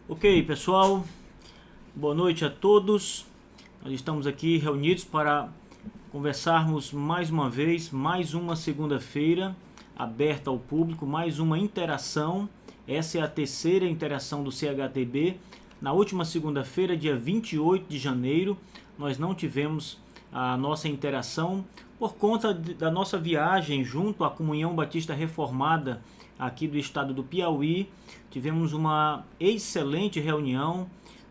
Ok, pessoal, boa noite a todos. Nós estamos aqui reunidos para conversarmos mais uma vez, mais uma segunda-feira aberta ao público, mais uma interação. Essa é a terceira interação do CHTB. Na última segunda-feira, dia 28 de janeiro, nós não tivemos a nossa interação por conta da nossa viagem junto à Comunhão Batista Reformada aqui do estado do Piauí. Tivemos uma excelente reunião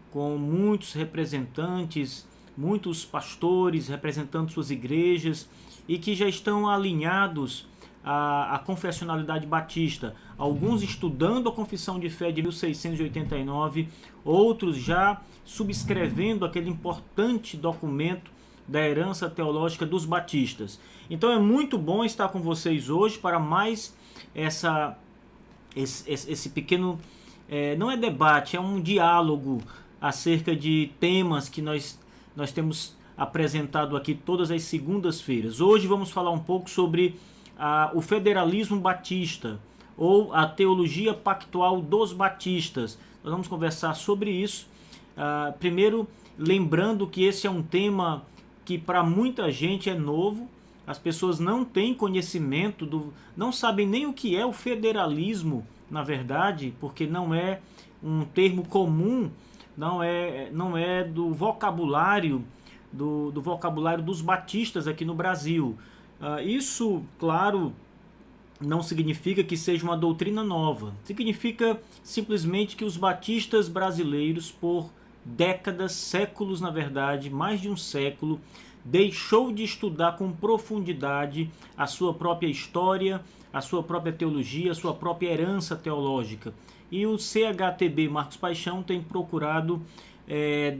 com muitos representantes, muitos pastores representando suas igrejas e que já estão alinhados à confessionalidade batista. Alguns estudando a Confissão de Fé de 1689, outros já subscrevendo aquele importante documento da herança teológica dos batistas. Então é muito bom estar com vocês hoje para mais esse pequeno, não é debate, é um diálogo acerca de temas que nós temos apresentado aqui todas as segundas-feiras. Hoje vamos falar um pouco sobre o federalismo batista ou a teologia pactual dos batistas. Nós vamos conversar sobre isso. Primeiro, lembrando que esse é um tema que para muita gente é novo. As pessoas não têm conhecimento, não sabem nem o que é o federalismo, na verdade, porque não é um termo comum, não é do vocabulário, do vocabulário dos batistas aqui no Brasil. Isso, claro, não significa que seja uma doutrina nova. Significa simplesmente que os batistas brasileiros, por décadas, séculos na verdade, mais de um século, deixou de estudar com profundidade a sua própria história, a sua própria teologia, a sua própria herança teológica. E o CHTB Marcos Paixão tem procurado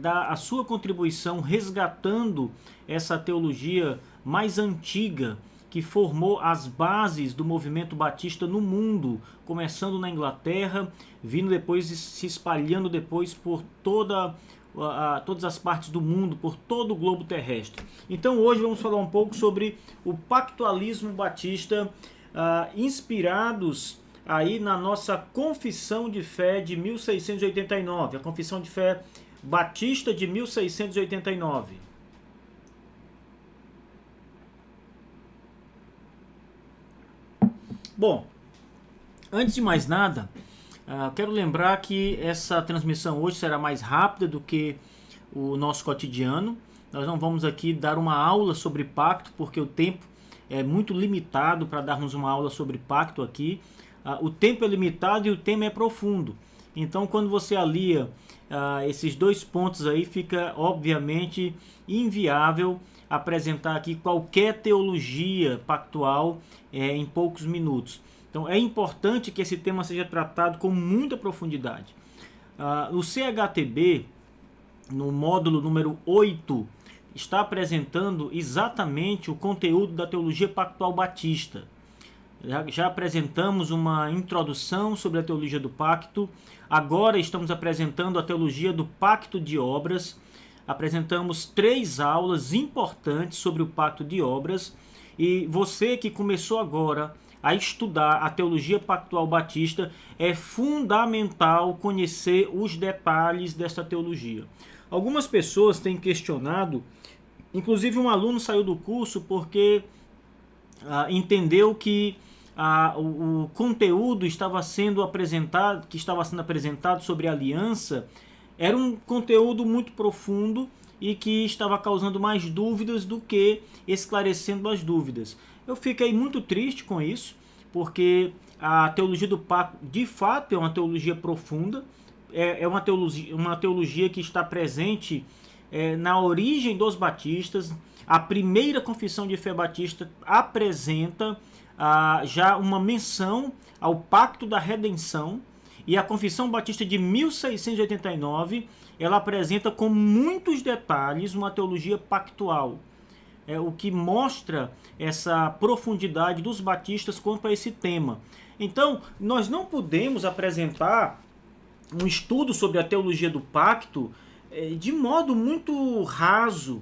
dar a sua contribuição resgatando essa teologia mais antiga que formou as bases do movimento batista no mundo, começando na Inglaterra, vindo depois e se espalhando depois por todas as partes do mundo, por todo o globo terrestre. Então hoje vamos falar um pouco sobre o pactualismo batista, inspirados aí na nossa Confissão de Fé de 1689, a Confissão de Fé Batista de 1689. Bom, antes de mais nada, quero lembrar que essa transmissão hoje será mais rápida do que o nosso cotidiano. Nós não vamos aqui dar uma aula sobre pacto, porque o tempo é muito limitado para darmos uma aula sobre pacto aqui. O tempo é limitado e o tema é profundo. Então, quando você alia esses dois pontos aí, fica obviamente inviável apresentar aqui qualquer teologia pactual em poucos minutos. Então é importante que esse tema seja tratado com muita profundidade. O CHTB, no módulo número 8, está apresentando exatamente o conteúdo da teologia pactual batista. Já apresentamos uma introdução sobre a teologia do pacto, agora estamos apresentando a teologia do pacto de obras. Apresentamos 3 aulas importantes sobre o pacto de obras, e você que começou agora a estudar a teologia pactual batista, é fundamental conhecer os detalhes desta teologia. Algumas pessoas têm questionado, inclusive um aluno saiu do curso porque entendeu que o conteúdo estava sendo apresentado, sobre a aliança, era um conteúdo muito profundo e que estava causando mais dúvidas do que esclarecendo as dúvidas. Eu fiquei muito triste com isso, porque a teologia do pacto, de fato, é uma teologia profunda, é uma teologia que está presente na origem dos batistas. A primeira confissão de fé batista apresenta já uma menção ao pacto da redenção, e a Confissão Batista de 1689, ela apresenta com muitos detalhes uma teologia pactual, o que mostra essa profundidade dos batistas quanto a esse tema. Então, nós não podemos apresentar um estudo sobre a teologia do pacto de modo muito raso.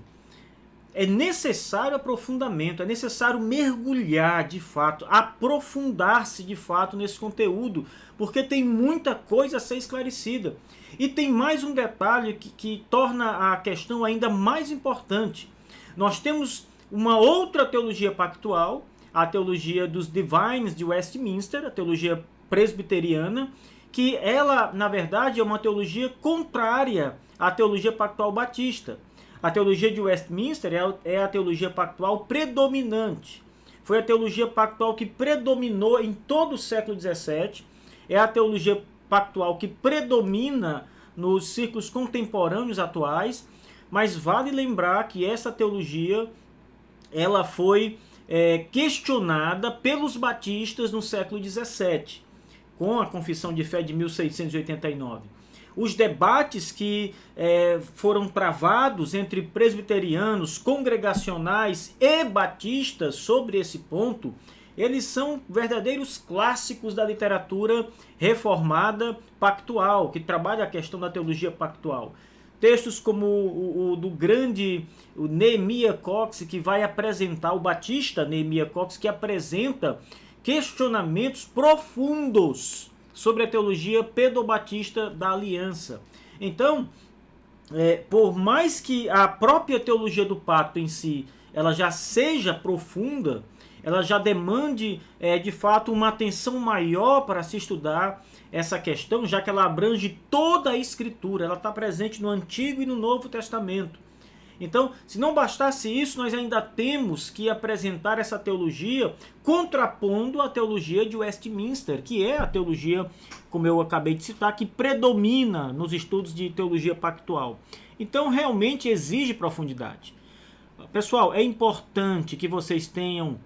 é necessário aprofundamento, é necessário mergulhar de fato, aprofundar-se de fato nesse conteúdo, porque tem muita coisa a ser esclarecida. E tem mais um detalhe que torna a questão ainda mais importante. Nós temos uma outra teologia pactual, a teologia dos Divines de Westminster, a teologia presbiteriana, que ela, na verdade, é uma teologia contrária à teologia pactual batista. A teologia de Westminster é a teologia pactual predominante. Foi a teologia pactual que predominou em todo o século XVII. É a teologia pactual que predomina nos círculos contemporâneos atuais. Mas vale lembrar que essa teologia ela foi questionada pelos batistas no século XVII, com a Confissão de Fé de 1689. Os debates que foram travados entre presbiterianos, congregacionais e batistas sobre esse ponto, eles são verdadeiros clássicos da literatura reformada pactual, que trabalha a questão da teologia pactual. Textos como o do grande Nehemiah Cox, que vai apresentar, o batista Nehemiah Cox, que apresenta questionamentos profundos sobre a teologia pedobatista da aliança. Então, por mais que a própria teologia do pacto em si ela já seja profunda, ela já demande de fato uma atenção maior para se estudar essa questão, já que ela abrange toda a Escritura, ela está presente no Antigo e no Novo Testamento. Então, se não bastasse isso, nós ainda temos que apresentar essa teologia contrapondo a teologia de Westminster, que é a teologia, como eu acabei de citar, que predomina nos estudos de teologia pactual. Então, realmente exige profundidade. Pessoal, é importante que vocês tenham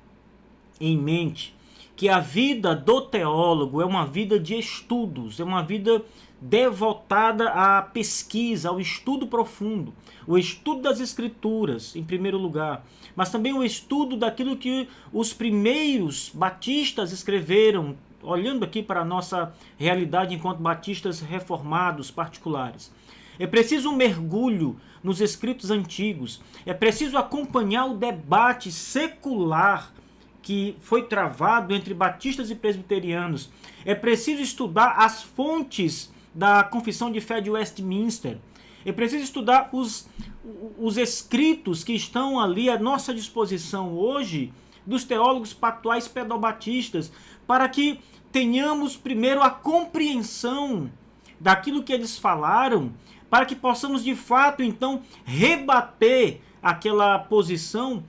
em mente que a vida do teólogo é uma vida de estudos, é uma vida devotada à pesquisa, ao estudo profundo, o estudo das Escrituras, em primeiro lugar, mas também o estudo daquilo que os primeiros batistas escreveram, olhando aqui para a nossa realidade enquanto batistas reformados particulares. É preciso um mergulho nos escritos antigos, é preciso acompanhar o debate secular que foi travado entre batistas e presbiterianos. É preciso estudar as fontes da Confissão de Fé de Westminster. É preciso estudar os escritos que estão ali à nossa disposição hoje dos teólogos pactuais pedobatistas, para que tenhamos primeiro a compreensão daquilo que eles falaram, para que possamos de fato então rebater aquela posição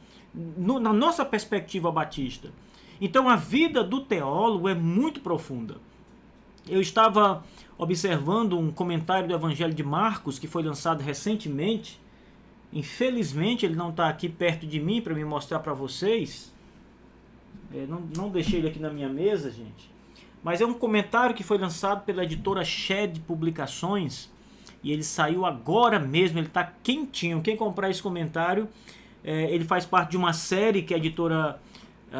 na nossa perspectiva batista. Então a vida do teólogo é muito profunda. Eu estava observando um comentário do Evangelho de Marcos que foi lançado recentemente. Infelizmente ele não está aqui perto de mim para me mostrar para vocês. Não deixei ele aqui na minha mesa, gente. Mas é um comentário que foi lançado pela editora Shed Publicações e ele saiu agora mesmo, ele está quentinho. Quem comprar esse comentário, ele faz parte de uma série que a editora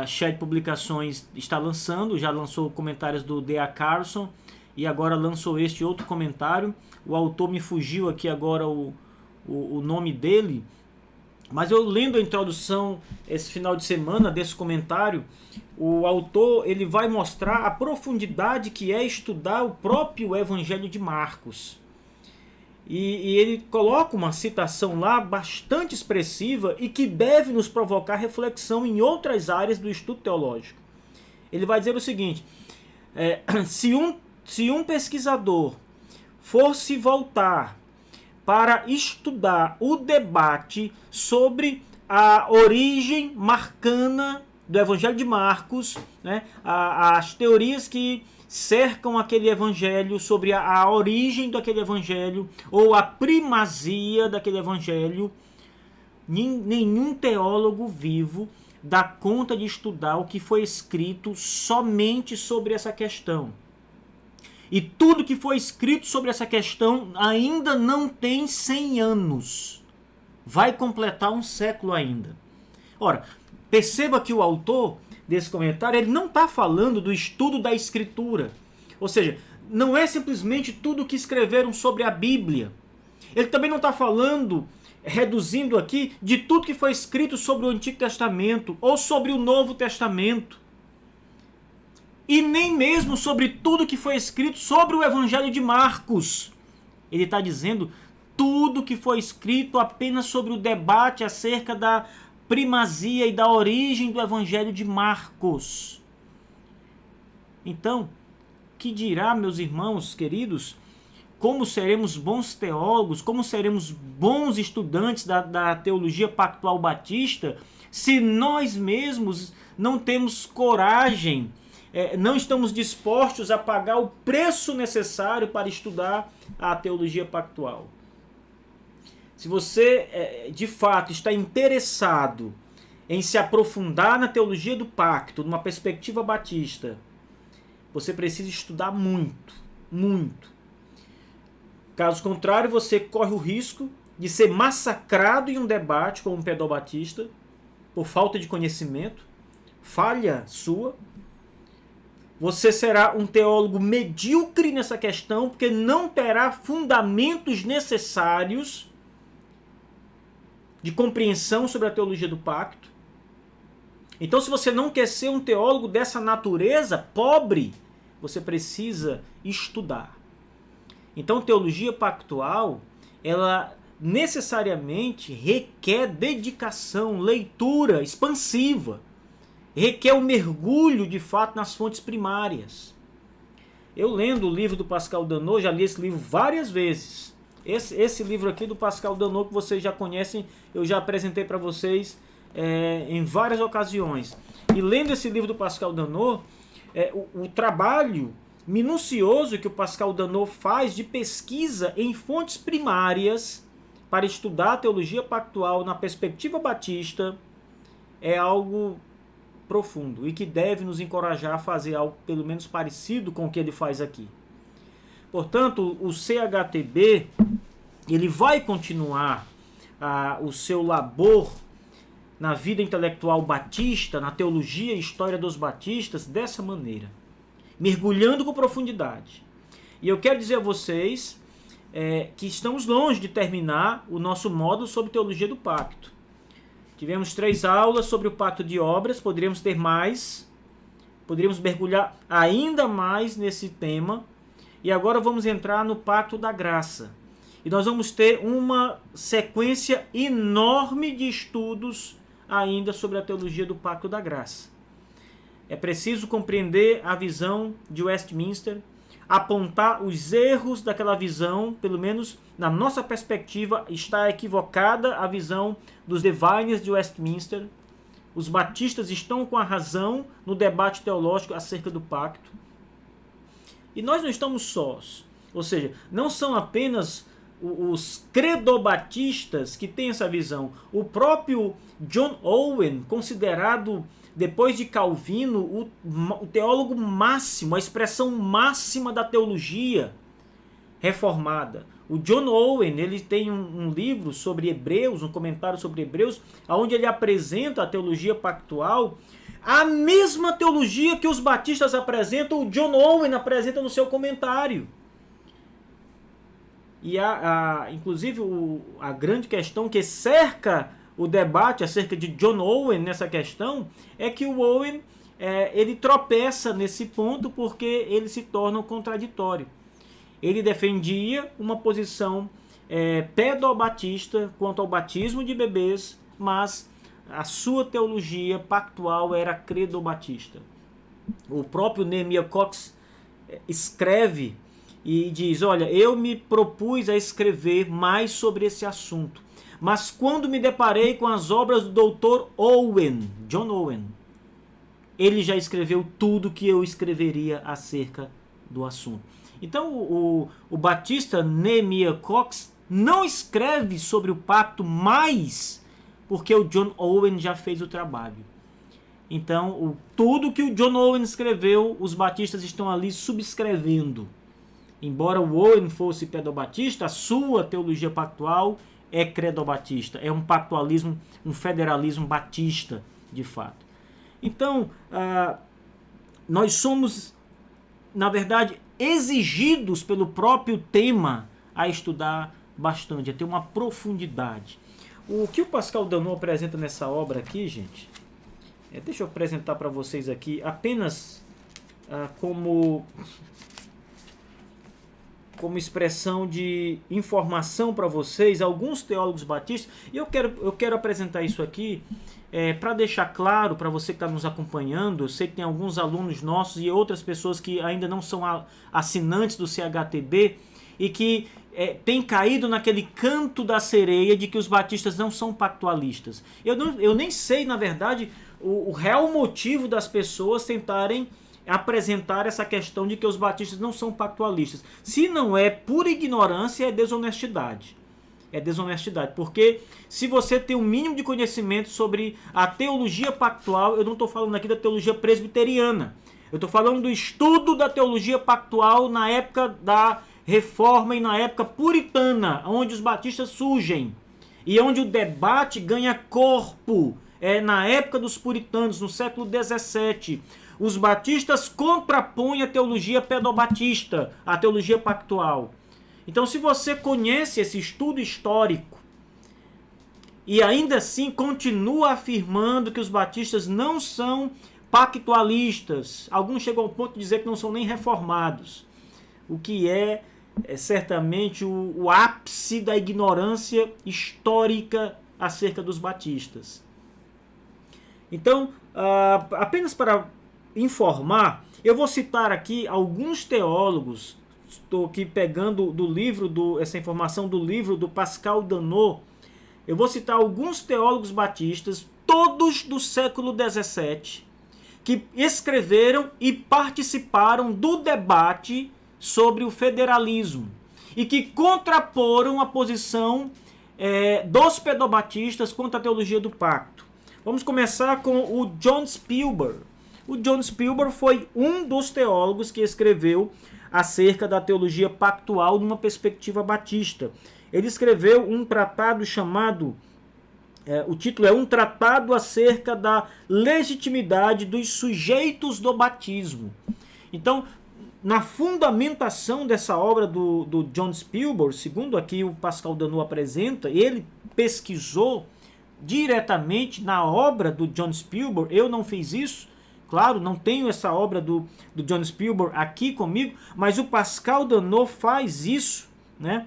Shed Publicações está lançando. Já lançou comentários do D.A. Carson e agora lançou este outro comentário. O autor me fugiu aqui agora o nome dele, mas eu lendo a introdução esse final de semana desse comentário, o autor ele vai mostrar a profundidade que é estudar o próprio Evangelho de Marcos. E ele coloca uma citação lá bastante expressiva e que deve nos provocar reflexão em outras áreas do estudo teológico. Ele vai dizer o seguinte: se um pesquisador fosse voltar para estudar o debate sobre a origem marcana do Evangelho de Marcos, né, as teorias que cercam aquele evangelho, sobre a origem daquele evangelho ou a primazia daquele evangelho, nenhum teólogo vivo dá conta de estudar o que foi escrito somente sobre essa questão. E tudo que foi escrito sobre essa questão ainda não tem 100 anos. Vai completar um século ainda. Ora, perceba que o autor desse comentário, ele não está falando do estudo da Escritura. Ou seja, não é simplesmente tudo o que escreveram sobre a Bíblia. Ele também não está falando reduzindo aqui, de tudo que foi escrito sobre o Antigo Testamento ou sobre o Novo Testamento. E nem mesmo sobre tudo que foi escrito sobre o Evangelho de Marcos. Ele está dizendo tudo que foi escrito apenas sobre o debate acerca da primazia e da origem do Evangelho de Marcos. Então, que dirá, meus irmãos queridos, como seremos bons teólogos, como seremos bons estudantes da teologia pactual batista, se nós mesmos não temos coragem, não estamos dispostos a pagar o preço necessário para estudar a teologia pactual. Se você, de fato, está interessado em se aprofundar na teologia do pacto, numa perspectiva batista, você precisa estudar muito, muito. Caso contrário, você corre o risco de ser massacrado em um debate com um pedobatista por falta de conhecimento, falha sua. Você será um teólogo medíocre nessa questão, porque não terá fundamentos necessários de compreensão sobre a teologia do pacto. Então, se você não quer ser um teólogo dessa natureza, pobre, você precisa estudar. Então, teologia pactual, ela necessariamente requer dedicação, leitura expansiva, requer um mergulho, de fato, nas fontes primárias. Eu lendo o livro do Pascal Danot, já li esse livro várias vezes. Esse livro aqui do Pascal Danot, que vocês já conhecem, eu já apresentei para vocês em várias ocasiões. E lendo esse livro do Pascal Danot, o trabalho minucioso que o Pascal Danot faz de pesquisa em fontes primárias para estudar a teologia pactual na perspectiva batista é algo profundo e que deve nos encorajar a fazer algo pelo menos parecido com o que ele faz aqui. Portanto, o CHTB ele vai continuar o seu labor na vida intelectual batista, na teologia e história dos batistas, dessa maneira, mergulhando com profundidade. E eu quero dizer a vocês que estamos longe de terminar o nosso módulo sobre teologia do pacto. Tivemos 3 aulas sobre o pacto de obras, poderíamos ter mais, poderíamos mergulhar ainda mais nesse tema. E agora vamos entrar no pacto da graça. E nós vamos ter uma sequência enorme de estudos ainda sobre a teologia do pacto da graça. É preciso compreender a visão de Westminster, apontar os erros daquela visão, pelo menos na nossa perspectiva, está equivocada a visão dos Diviners de Westminster. Os batistas estão com a razão no debate teológico acerca do pacto. E nós não estamos sós. Ou seja, não são apenas os credobatistas que têm essa visão. O próprio John Owen, considerado, depois de Calvino, o teólogo máximo, a expressão máxima da teologia reformada. O John Owen, ele tem um livro sobre Hebreus, um comentário sobre Hebreus, onde ele apresenta a teologia pactual, a mesma teologia que os batistas apresentam, o John Owen apresenta no seu comentário. E inclusive a grande questão que cerca o debate acerca de John Owen nessa questão é que o Owen ele tropeça nesse ponto porque ele se torna contraditório. Ele defendia uma posição pedobatista quanto ao batismo de bebês, mas a sua teologia pactual era credobatista. O próprio Nehemiah Cox escreve e diz, olha, eu me propus a escrever mais sobre esse assunto, mas quando me deparei com as obras do Dr. Owen, John Owen, ele já escreveu tudo que eu escreveria acerca do assunto. Então o batista Nehemiah Cox não escreve sobre o pacto mais porque o John Owen já fez o trabalho. Então, tudo que o John Owen escreveu, os batistas estão ali subscrevendo. Embora o Owen fosse pedobatista, a sua teologia pactual é credobatista. É um pactualismo, um federalismo batista, de fato. Então, nós somos, na verdade, exigidos pelo próprio tema a estudar bastante, a ter uma profundidade. O que o Pascal Danot apresenta nessa obra aqui, gente, deixa eu apresentar para vocês aqui apenas como expressão de informação para vocês, alguns teólogos batistas, e eu quero apresentar isso aqui para deixar claro para você que está nos acompanhando. Eu sei que tem alguns alunos nossos e outras pessoas que ainda não são assinantes do CHTB e que tem caído naquele canto da sereia de que os batistas não são pactualistas. Eu nem sei, na verdade, o real motivo das pessoas tentarem apresentar essa questão de que os batistas não são pactualistas. Se não é por ignorância, é desonestidade. É desonestidade, porque se você tem um mínimo de conhecimento sobre a teologia pactual, eu não estou falando aqui da teologia presbiteriana, eu estou falando do estudo da teologia pactual na época da Reforma e na época puritana, onde os batistas surgem e onde o debate ganha corpo. Na época dos puritanos, no século XVII, os batistas contrapõem a teologia pedobatista, a teologia pactual. Então, se você conhece esse estudo histórico e ainda assim continua afirmando que os batistas não são pactualistas, alguns chegam ao ponto de dizer que não são nem reformados, o que é certamente o ápice da ignorância histórica acerca dos batistas. Então, apenas para informar, eu vou citar aqui alguns teólogos. Estou aqui pegando essa informação do livro do Pascal Danot. Eu vou citar alguns teólogos batistas, todos do século XVII, que escreveram e participaram do debate sobre o federalismo e que contraporam a posição dos pedobatistas contra a teologia do pacto. Vamos começar com o John Spielberg. O John Spielberg foi um dos teólogos que escreveu acerca da teologia pactual numa perspectiva batista. Ele escreveu um tratado chamado, o título é Um Tratado acerca da Legitimidade dos Sujeitos do Batismo. Então, na fundamentação dessa obra do John Spielberg, segundo aqui o Pascal Danot apresenta, ele pesquisou diretamente na obra do John Spielberg. Eu não fiz isso, claro, não tenho essa obra do John Spielberg aqui comigo, mas o Pascal Danot faz isso, né?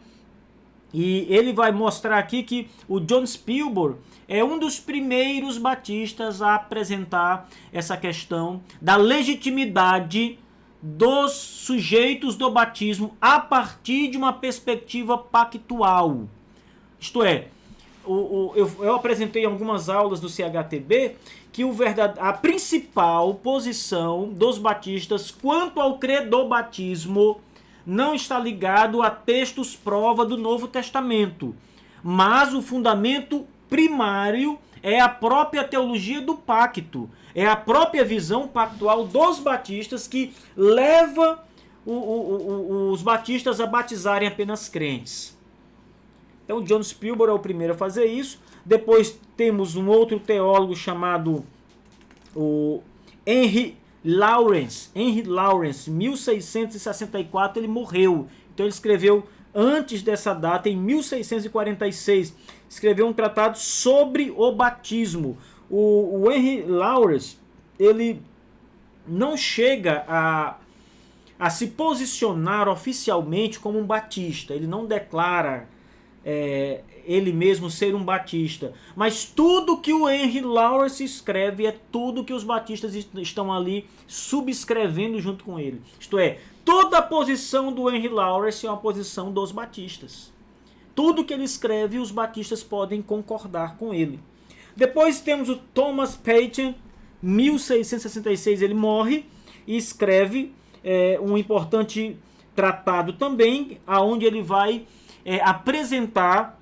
E ele vai mostrar aqui que o John Spielberg é um dos primeiros batistas a apresentar essa questão da legitimidade dos sujeitos do batismo a partir de uma perspectiva pactual. Isto é, eu apresentei em algumas aulas do CHTB que a principal posição dos batistas quanto ao credobatismo não está ligado a textos prova do Novo Testamento, mas o fundamento primário é a própria teologia do pacto, é a própria visão pactual dos batistas que leva os batistas a batizarem apenas crentes. Então, John Spielberg é o primeiro a fazer isso. Depois temos um outro teólogo chamado o Henry Lawrence. Henry Lawrence, 1664, ele morreu. Então ele escreveu antes dessa data, em 1646, escreveu um tratado sobre o batismo. O Henry Lawrence, ele não chega a se posicionar oficialmente como um batista. Ele não declara ele mesmo ser um batista, mas tudo que o Henry Lawrence escreve é tudo que os batistas estão ali subscrevendo junto com ele. Isto é, toda a posição do Henry Lawrence é uma posição dos batistas. Tudo que ele escreve, os batistas podem concordar com ele. Depois temos o Thomas Payton, 1666 ele morre e escreve um importante tratado também, aonde ele vai apresentar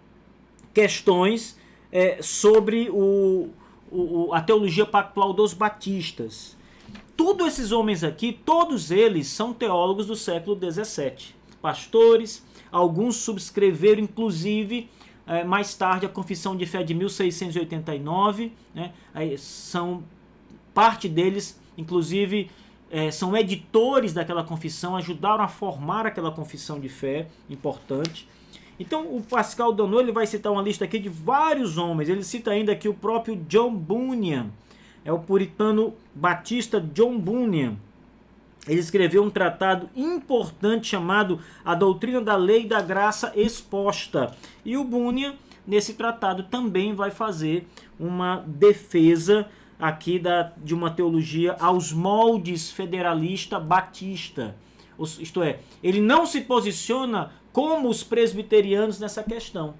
questões sobre a teologia pactual dos batistas. Todos esses homens aqui, todos eles são teólogos do século XVII. Pastores, alguns subscreveram inclusive mais tarde a Confissão de Fé de 1689. Né? Parte deles, inclusive, são editores daquela confissão, ajudaram a formar aquela confissão de fé importante. Então o Pascal Donneau ele vai citar uma lista aqui de vários homens. Ele cita ainda aqui o próprio John Bunyan, é o puritano batista John Bunyan. Ele escreveu um tratado importante chamado A Doutrina da Lei e da Graça Exposta. E o Bunyan, nesse tratado, também vai fazer uma defesa aqui de uma teologia aos moldes federalista batista. Isto é, ele não se posiciona como os presbiterianos nessa questão.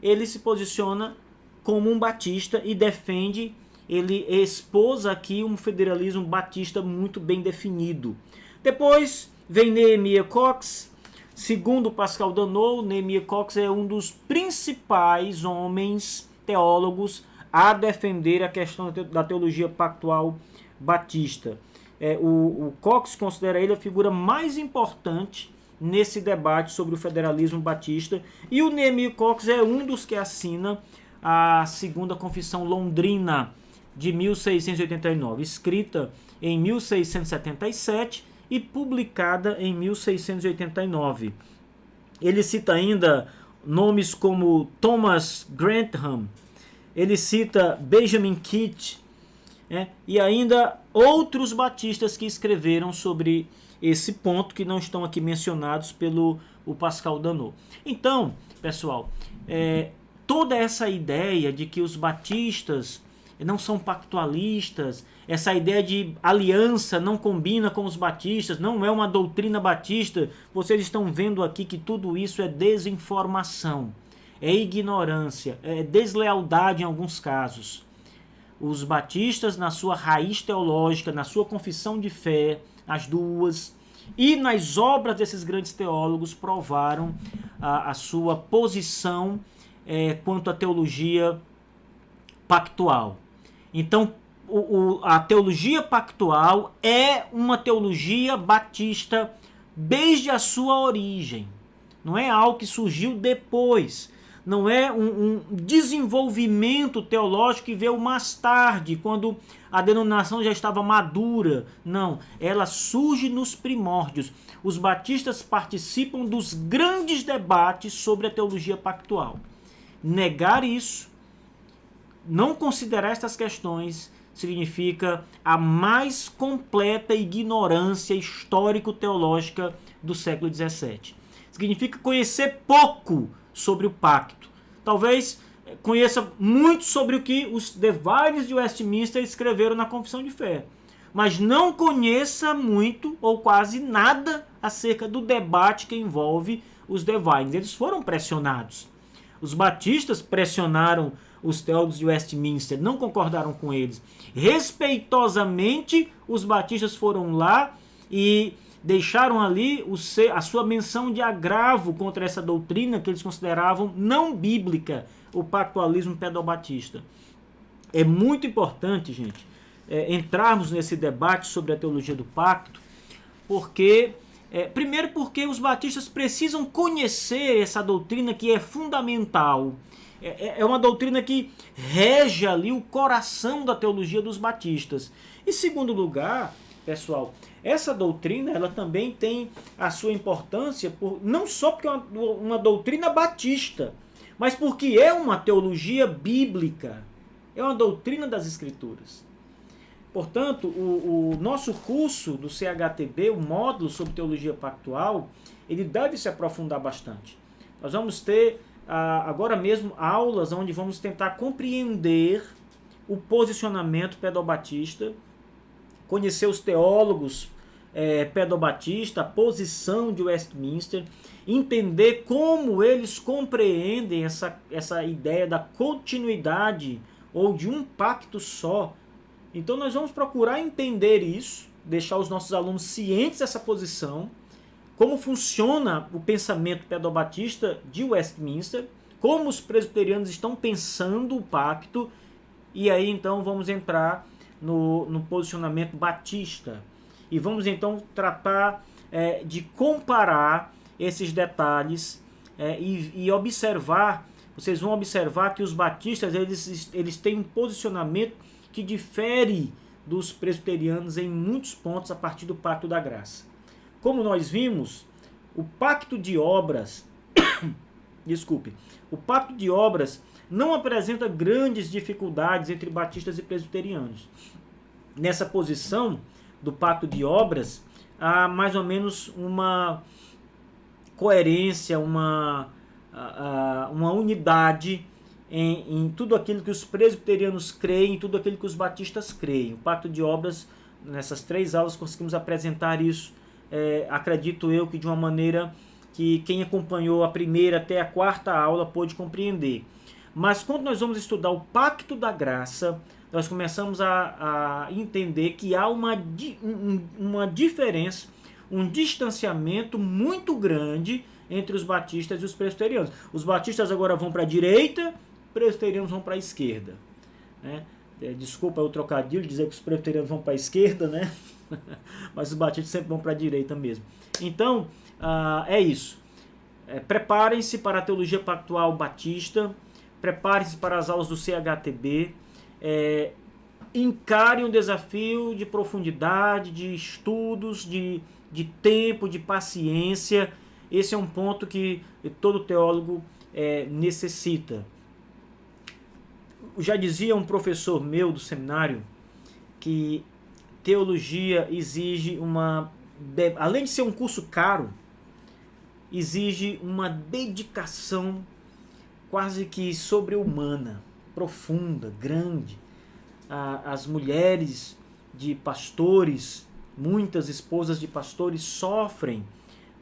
Ele se posiciona como um batista e defende, ele expôs aqui um federalismo batista muito bem definido. Depois vem Nehemiah Cox. Segundo Pascal Donneau, Nehemiah Cox é um dos principais homens teólogos a defender a questão da teologia pactual batista. O Cox considera ele a figura mais importante nesse debate sobre o federalismo batista, e o Nehemiah Cox é um dos que assina a Segunda Confissão Londrina de 1689, escrita em 1677 e publicada em 1689. Ele cita ainda nomes como Thomas Grantham, ele cita Benjamin Kidd, e ainda outros batistas que escreveram sobre esse ponto que não estão aqui mencionados pelo o Pascal Donneau. Então, pessoal, toda essa ideia de que os batistas não são pactualistas, essa ideia de aliança não combina com os batistas, não é uma doutrina batista, vocês estão vendo aqui que tudo isso é desinformação, é ignorância, é deslealdade em alguns casos. Os batistas, na sua raiz teológica, na sua confissão de fé, as duas, e nas obras desses grandes teólogos, provaram a sua posição quanto à teologia pactual. Então, a teologia pactual é uma teologia batista desde a sua origem. Não é algo que surgiu depois. Não é um desenvolvimento teológico que veio mais tarde, quando a denominação já estava madura. Não, ela surge nos primórdios. Os batistas participam dos grandes debates sobre a teologia pactual. Negar isso, não considerar estas questões, significa a mais completa ignorância histórico-teológica do século XVII. Significa conhecer pouco sobre o pacto. Talvez conheça muito sobre o que os Divines de Westminster escreveram na Confissão de Fé, mas não conheça muito ou quase nada acerca do debate que envolve os Divines. Eles foram pressionados. Os batistas pressionaram os teólogos de Westminster, não concordaram com eles. Respeitosamente, os batistas foram lá e deixaram ali a sua menção de agravo contra essa doutrina que eles consideravam não bíblica, o pactualismo pedobatista. É muito importante, gente, entrarmos nesse debate sobre a teologia do pacto, porque primeiro porque os batistas precisam conhecer essa doutrina que é fundamental. É uma doutrina que rege ali o coração da teologia dos batistas. Em segundo lugar, pessoal, essa doutrina ela também tem a sua importância não só porque é uma doutrina batista, mas porque é uma teologia bíblica, é uma doutrina das Escrituras. Portanto, o nosso curso do CHTB, o módulo sobre teologia pactual, ele deve se aprofundar bastante. Nós vamos ter agora mesmo aulas onde vamos tentar compreender o posicionamento pedobatista, conhecer os teólogos pedobatistas, a posição de Westminster, entender como eles compreendem essa ideia da continuidade ou de um pacto só. Então nós vamos procurar entender isso, deixar os nossos alunos cientes dessa posição, como funciona o pensamento pedobatista de Westminster, como os presbiterianos estão pensando o pacto, e aí então vamos entrar no posicionamento batista. E vamos então tratar de comparar esses detalhes e observar, vocês vão observar que os batistas eles têm um posicionamento que difere dos presbiterianos em muitos pontos a partir do Pacto da Graça. Como nós vimos, o Pacto de Obras o pacto de obras não apresenta grandes dificuldades entre batistas e presbiterianos. Nessa posição do pacto de obras, há mais ou menos uma coerência, uma unidade em tudo aquilo que os presbiterianos creem, em tudo aquilo que os batistas creem. O pacto de obras, nessas 3 aulas, conseguimos apresentar isso, acredito eu, que de uma maneira que quem acompanhou a primeira até a 4ª aula pôde compreender. Mas quando nós vamos estudar o pacto da graça, nós começamos a entender que há uma diferença, um distanciamento muito grande entre os batistas e os presbiterianos. Os batistas agora vão para a direita, os presbiterianos vão para a esquerda. Né? Desculpa o trocadilho, dizer que os presbiterianos vão para a esquerda, né? Mas os batistas sempre vão para a direita mesmo. Então, é isso. Preparem-se para a teologia pactual batista, preparem-se para as aulas do CHTB, encarem um desafio de profundidade, de estudos, de tempo, de paciência. Esse é um ponto que todo teólogo necessita. Já dizia um professor meu do seminário que teologia exige além de ser um curso caro, exige uma dedicação quase que sobre-humana, profunda, grande. As mulheres de pastores, muitas esposas de pastores sofrem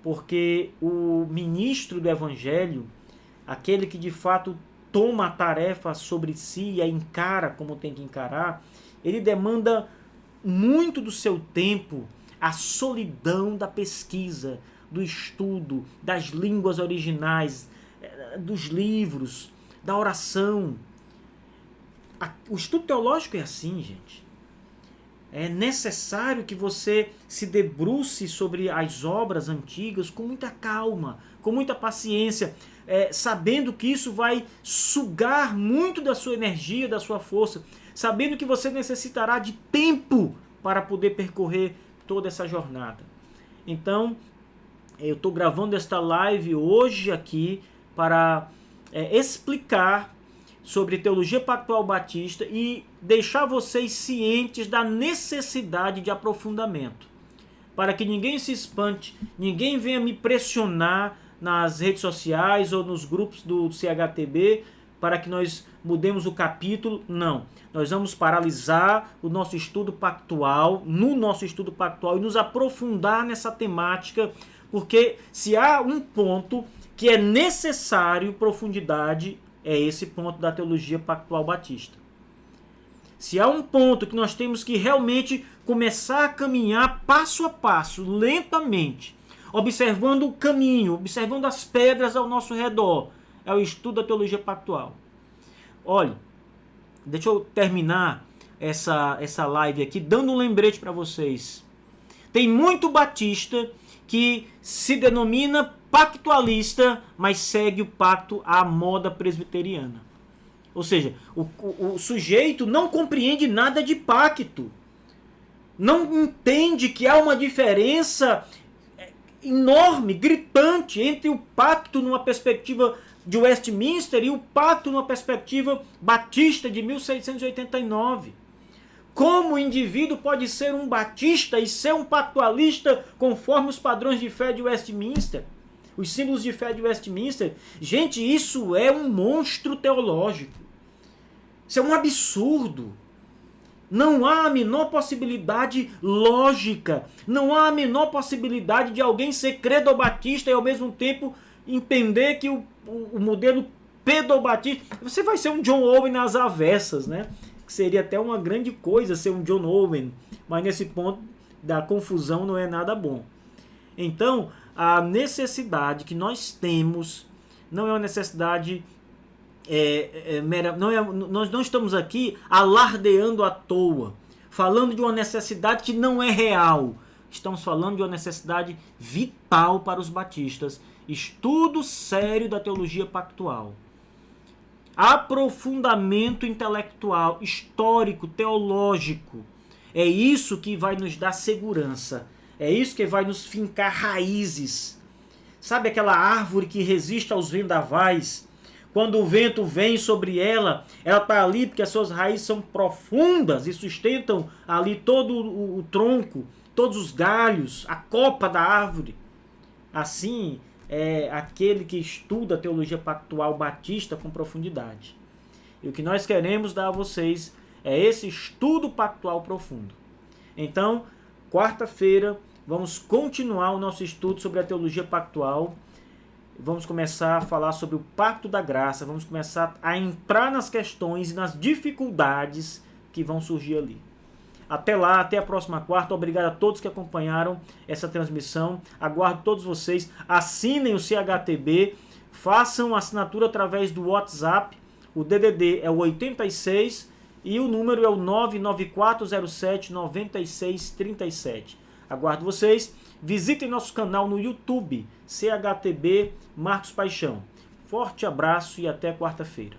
porque o ministro do evangelho, aquele que de fato toma a tarefa sobre si e a encara como tem que encarar, ele demanda muito do seu tempo, a solidão da pesquisa, do estudo, das línguas originais, dos livros, da oração. O estudo teológico é assim, gente. É necessário que você se debruce sobre as obras antigas com muita calma, com muita paciência, sabendo que isso vai sugar muito da sua energia, da sua força, sabendo que você necessitará de tempo para poder percorrer toda essa jornada. Então, eu estou gravando esta live hoje aqui para explicar sobre teologia pactual batista e deixar vocês cientes da necessidade de aprofundamento, para que ninguém se espante, ninguém venha me pressionar nas redes sociais ou nos grupos do CHTB para que nós mudemos o capítulo. Não, nós vamos paralisar o nosso estudo pactual, e nos aprofundar nessa temática, porque se há um ponto que é necessário profundidade, é esse ponto da teologia pactual batista. Se há um ponto que nós temos que realmente começar a caminhar passo a passo, lentamente, observando o caminho, observando as pedras ao nosso redor, é o estudo da teologia pactual. Olha, deixa eu terminar essa live aqui dando um lembrete para vocês. Tem muito batista que se denomina pactualista, mas segue o pacto à moda presbiteriana. Ou seja, o sujeito não compreende nada de pacto. Não entende que há uma diferença enorme, gritante, entre o pacto numa perspectiva de Westminster e o pacto numa perspectiva batista de 1689. Como o indivíduo pode ser um batista e ser um pactualista conforme os padrões de fé de Westminster? Os símbolos de fé de Westminster? Gente, isso é um monstro teológico. Isso é um absurdo. Não há a menor possibilidade lógica. Não há a menor possibilidade de alguém ser credobatista e ao mesmo tempo entender que o modelo pedobatista... Você vai ser um John Owen nas avessas, né? Que seria até uma grande coisa ser um John Owen. Mas nesse ponto da confusão não é nada bom. Então, a necessidade que nós temos não é uma necessidade... nós não estamos aqui alardeando à toa, falando de uma necessidade que não é real. Estamos falando de uma necessidade vital para os batistas. Estudo sério da teologia pactual. Aprofundamento intelectual, histórico, teológico. É isso que vai nos dar segurança. É isso que vai nos fincar raízes. Sabe aquela árvore que resiste aos vendavais? Quando o vento vem sobre ela, ela está ali porque as suas raízes são profundas e sustentam ali todo o tronco, todos os galhos, a copa da árvore. Assim é aquele que estuda a teologia pactual batista com profundidade. E o que nós queremos dar a vocês é esse estudo pactual profundo. Então, quarta-feira, vamos continuar o nosso estudo sobre a teologia pactual. Vamos começar a falar sobre o pacto da graça. Vamos começar a entrar nas questões e nas dificuldades que vão surgir ali. Até lá, até a próxima quarta. Obrigado a todos que acompanharam essa transmissão. Aguardo todos vocês. Assinem o CHTB. Façam assinatura através do WhatsApp. O DDD é o 86 e o número é o 994079637. Aguardo vocês. Visitem nosso canal no YouTube, CHTB Marcos Paixão. Forte abraço e até quarta-feira.